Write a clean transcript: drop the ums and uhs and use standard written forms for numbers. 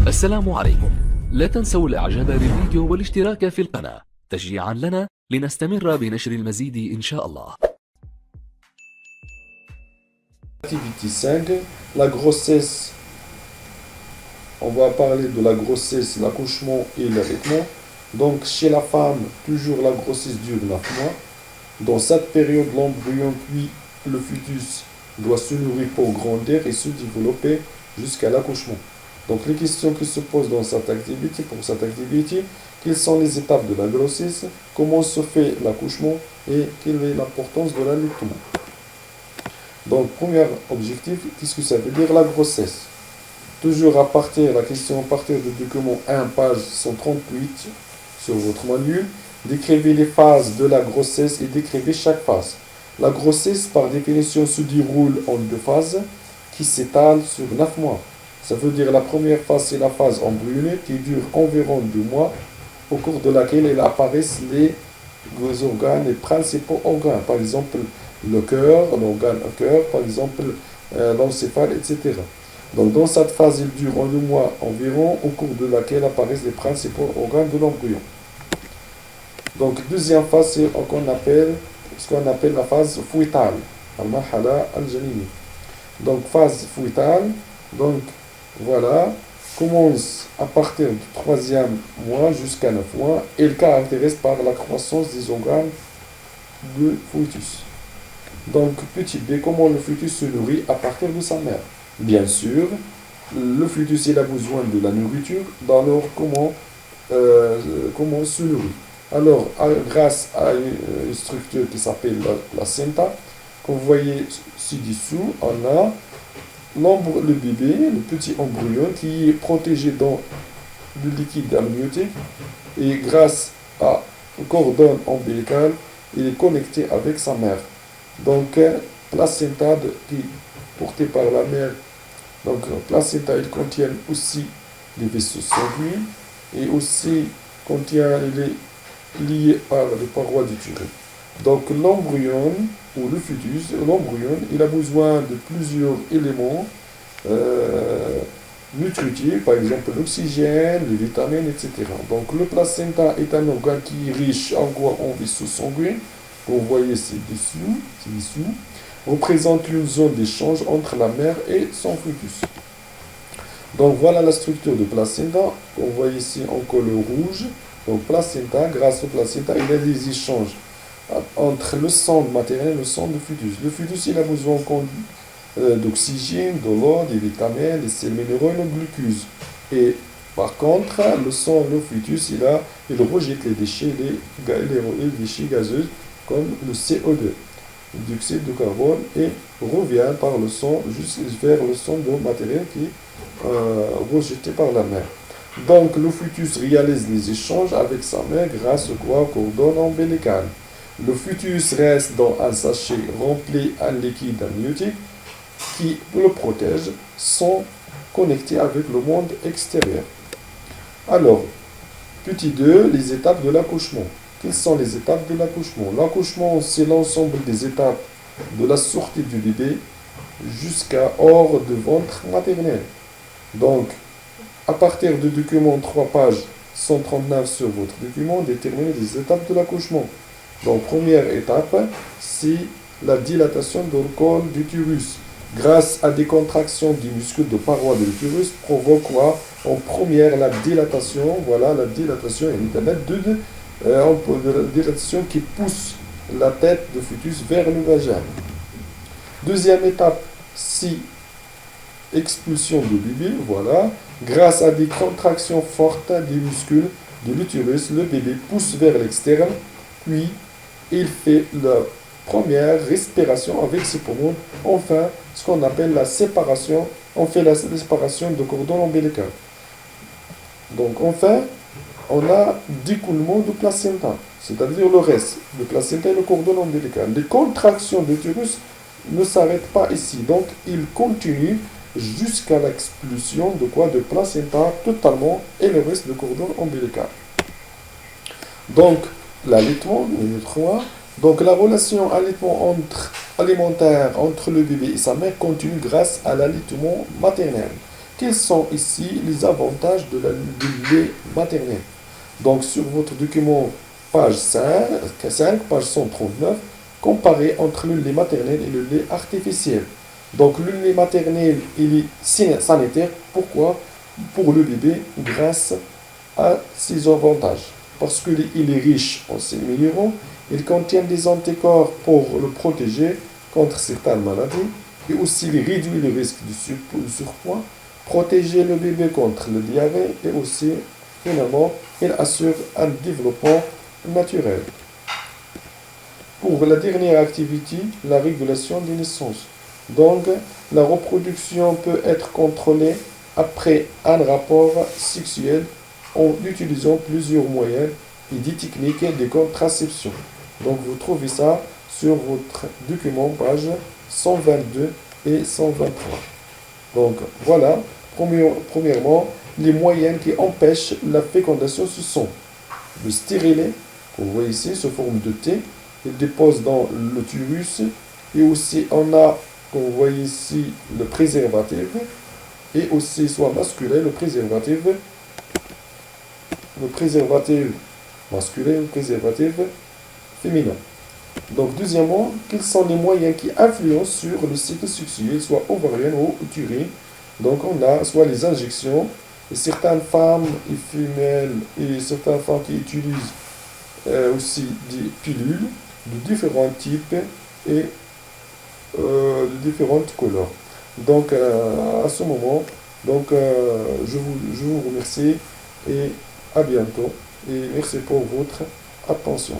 السلام عليكم. لا تنسوا الإعجاب بالفيديو والاشتراك في القناة تشجيعا لنا لنستمر بنشر المزيد إن شاء الله. Activité 5, la grossesse. On va parler de la grossesse, l'accouchement et l'allaitement. Donc, chez la femme, toujours la grossesse dure 9 mois. Dans cette période, l'embryon puis le fœtus doit se nourrir pour grandir et se développer jusqu'à l'accouchement. Donc, les questions qui se posent dans cette activité, pour cette activité, quelles sont les étapes de la grossesse, comment se fait l'accouchement et quelle est l'importance de l'allaitement. Donc, premier objectif, qu'est-ce que ça veut dire la grossesse? Toujours la question à partir du document 1, page 138 sur votre manuel. Décrivez les phases de la grossesse et décrivez chaque phase. La grossesse, par définition, se déroule en deux phases qui s'étalent sur 9 mois. Ça veut dire la première phase, c'est la phase embryonnaire qui dure environ 2 mois, au cours de laquelle il apparaissent les organes, les principaux organes. Par exemple, le cœur, l'organe au cœur, par exemple, l'encéphale, etc. Donc, dans cette phase, il dure en 2 mois environ, au cours de laquelle apparaissent les principaux organes de l'embryon. Donc, deuxième phase, c'est ce qu'on appelle la phase fœtale. Al-marhala al-janini. Donc, phase fœtale, donc, voilà, commence à partir du 3e mois jusqu'à 9 mois et elle caractérise par la croissance des organes du fœtus. Donc, petit b, comment le fœtus se nourrit à partir de sa mère. Bien sûr, le fœtus il a besoin de la nourriture, alors comment se nourrit? Alors, grâce à une structure qui s'appelle la placenta, comme vous voyez ci-dessous, on a le bébé, le petit embryon qui est protégé dans le liquide amniotique et grâce à un cordon ombilical, il est connecté avec sa mère. Donc, placenta qui est porté par la mère. Donc, placenta, il contient aussi des vaisseaux sanguins et aussi il est lié par les parois du utérus. Donc, l'embryon ou le fœtus, l'embryon, il a besoin de plusieurs éléments nutritifs, par exemple l'oxygène, les vitamines, etc. Donc, le placenta est un organe qui est riche en quoi? En vaisseaux sanguins. Vous voyez ci-dessous, représente une zone d'échange entre la mère et son fœtus. Donc voilà la structure du placenta. Vous voyez ici en couleur rouge. Donc placenta, grâce au placenta, il y a des échanges entre le sang maternel et le sang du fœtus. Le fœtus, il a besoin d'oxygène, de l'eau, des vitamines, des sels minéraux et le glucose. Et par contre, le sang, le fœtus, il rejette les déchets, les déchets gazeux comme le CO2, le dioxyde de carbone, et revient par le sang vers le sang de matériel qui est rejeté par la mère. Donc le fœtus réalise les échanges avec sa mère grâce au cordon ombilical. Le fœtus reste dans un sachet rempli en liquide amniotique qui le protège sans connecter avec le monde extérieur. Alors, petit 2, les étapes de l'accouchement. Quelles sont les étapes de l'accouchement? L'accouchement, c'est l'ensemble des étapes de la sortie du bébé jusqu'à hors de ventre maternel. Donc, à partir du document 3 pages 139 sur votre document, déterminez les étapes de l'accouchement. Donc, première étape, c'est la dilatation du col d'utérus. Grâce à des contractions du muscle de paroi de l'utérus, provoque quoi? En première, la dilatation. Voilà, la dilatation la dilatation qui pousse la tête du fœtus vers le vagin. Deuxième étape, c'est expulsion du bébé. Voilà, grâce à des contractions fortes des muscles de l'utérus, le bébé pousse vers l'externe, puis il fait la première respiration avec ses poumons. Enfin, ce qu'on appelle la séparation, on fait la séparation de cordon ombilical. Donc, enfin, on a d'écoulement du placenta, c'est-à-dire le reste, le placenta et le cordon ombilical. Les contractions de l'utérus ne s'arrêtent pas ici, donc il continue jusqu'à l'expulsion de placenta totalement et le reste du cordon ombilical. Donc, l'allaitement, numéro 3. Donc, la relation alimentaire entre le bébé et sa mère continue grâce à l'allaitement maternel. quels sont ici les avantages du lait maternel? Donc, sur votre document, page 5, page 139, comparez entre le lait maternel et le lait artificiel. Donc, le lait maternel, il est sanitaire. Pourquoi? Pour le bébé, grâce à ses avantages. Parce qu'il est riche en ces minéraux, il contient des anticorps pour le protéger contre certaines maladies, et aussi il réduit le risque de surpoids, protéger le bébé contre le diabète, et aussi, finalement, il assure un développement naturel. Pour la dernière activité, la régulation des naissances. Donc, la reproduction peut être contrôlée après un rapport sexuel en utilisant plusieurs moyens et des techniques de contraception. Donc, vous trouvez ça sur votre document, page 122 et 123. Donc, voilà, premièrement, les moyens qui empêchent la fécondation, ce sont le stérilet, que vous voyez ici, sous forme de T, il dépose dans l'utérus, et aussi on a, comme vous voyez ici, le préservatif, et aussi soit masculin, le préservatif masculin, le préservatif féminin. Donc, deuxièmement, quels sont les moyens qui influencent sur le cycle sexuel, soit ovarien ou utérin? Donc, on a soit les injections, et certaines femmes et femelles, et certaines femmes qui utilisent aussi des pilules de différents types et de différentes couleurs. Donc, à ce moment, donc, je vous remercie et à bientôt. Et merci pour votre attention.